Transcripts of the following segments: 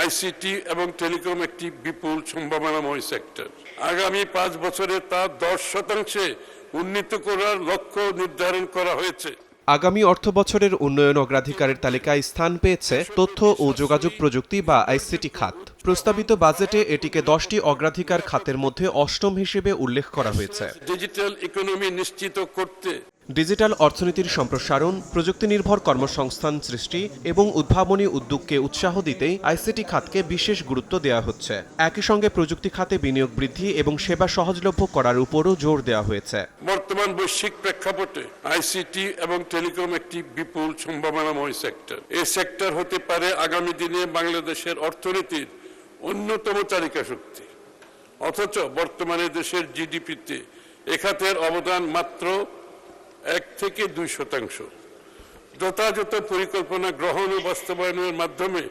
ICT এবং telecom একটি বিপুল সম্ভাবনাময় সেক্টর। আগামী 5 বছরে তা 10% উন্নীত করার লক্ষ্য নির্ধারণ করা হয়েছে। আগামী অর্থবছরের উন্নয়ন অগ্রাধিকারের তালিকায় স্থান পেয়েছে তথ্য ও যোগাযোগ প্রযুক্তি বা আইসিটি খাত। প্রস্তাবিত বাজেটে এটিকে 10টি অগ্রাধিকার খাতের মধ্যে 8ম হিসেবে উল্লেখ করা হয়েছে। ডিজিটাল ইকোনমি নিশ্চিত করতে ডিজিটাল অর্থনীতির সম্প্রসারণ, প্রযুক্তি নির্ভর কর্মসংস্থান সৃষ্টি এবং উদ্ভাবনী উদ্যোগকে উৎসাহ দিতেই আইসিটি খাতকে বিশেষ গুরুত্ব দেওয়া হচ্ছে। একই সঙ্গে প্রযুক্তি খাতে বিনিয়োগ বৃদ্ধি এবং সেবা সহজলভ্য করার উপরও জোর দেওয়া হয়েছে। বর্তমান বৈশ্বিক প্রেক্ষাপটে আইসিটি এবং টেলিকম একটি বিপুল সম্ভাবনাময় সেক্টর। এই সেক্টর হতে পারে আগামী দিনে বাংলাদেশের অর্থনীতির অন্যতম চালিকা শক্তি। অথচ বর্তমানে দেশের জিডিপিতে এ খাতের অবদান মাত্র 1 থেকে 2%। যথাযথ পরিকল্পনা গ্রহণ ও বাস্তবায়নের মাধ্যমে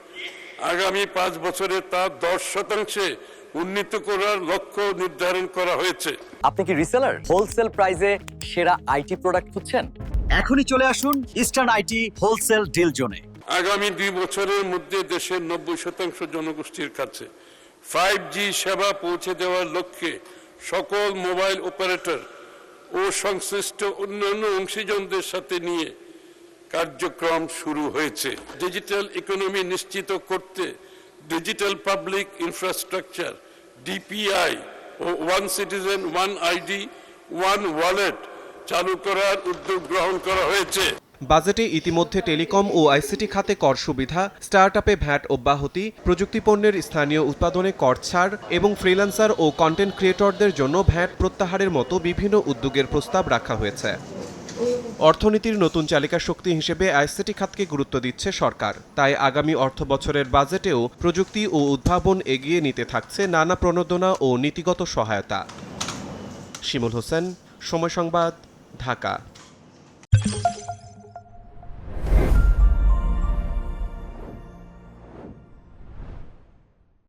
আগামী 5 বছরে তা 10% উন্নীত করার লক্ষ্য নির্ধারণ করা হয়েছে। আপনি কি রিসেলার? হোলসেল প্রাইসে সেরা আইটি প্রোডাক্ট খুঁজছেন? এখনই চলে আসুন ইস্টার্ন আইটি হোলসেল ডিল জোনে। আগামী 2 বছরের মধ্যে দেশের 90% জনগোষ্ঠীর কাছে 5G সেবা পৌঁছে দেওয়ার লক্ষ্যে সকল মোবাইল অপারেটর ও সংশ্লিষ্ট অন্যান্য অংশীজনদের সাথে নিয়ে কার্যক্রম শুরু হয়েছে। ডিজিটাল ইকোনমি নিশ্চিত করতে ডিজিটাল পাবলিক ইনফ্রাস্ট্রাকচার ডিপিআই ও one citizen one ID one wallet চালু করার উদ্যোগ গ্রহণ করা হয়েছে। বাজেটে ইতিমধ্যে টেলিকম ও আইসিটি খাতে কর সুবিধা, স্টার্টআপে ভ্যাট অব্যাহতি, প্রযুক্তি পণ্যের স্থানীয় উৎপাদনে কর ছাড় এবং ফ্রিল্যান্সার ও কন্টেন্ট ক্রিয়েটরদের জন্য ভ্যাট প্রত্যাহারের মতো বিভিন্ন উদ্যোগের প্রস্তাব রাখা হয়েছে। অর্থনীতির নতুন চালিকা শক্তি হিসেবে আইসিটি খাতকে গুরুত্ব দিচ্ছে সরকার। তাই আগামী অর্থবছরের বাজেটেও প্রযুক্তি ও উদ্ভাবন এগিয়ে নিতে থাকছে নানা প্রণোদনা ও নীতিগত সহায়তা। শিমুল হোসেন, সময় সংবাদ, ঢাকা।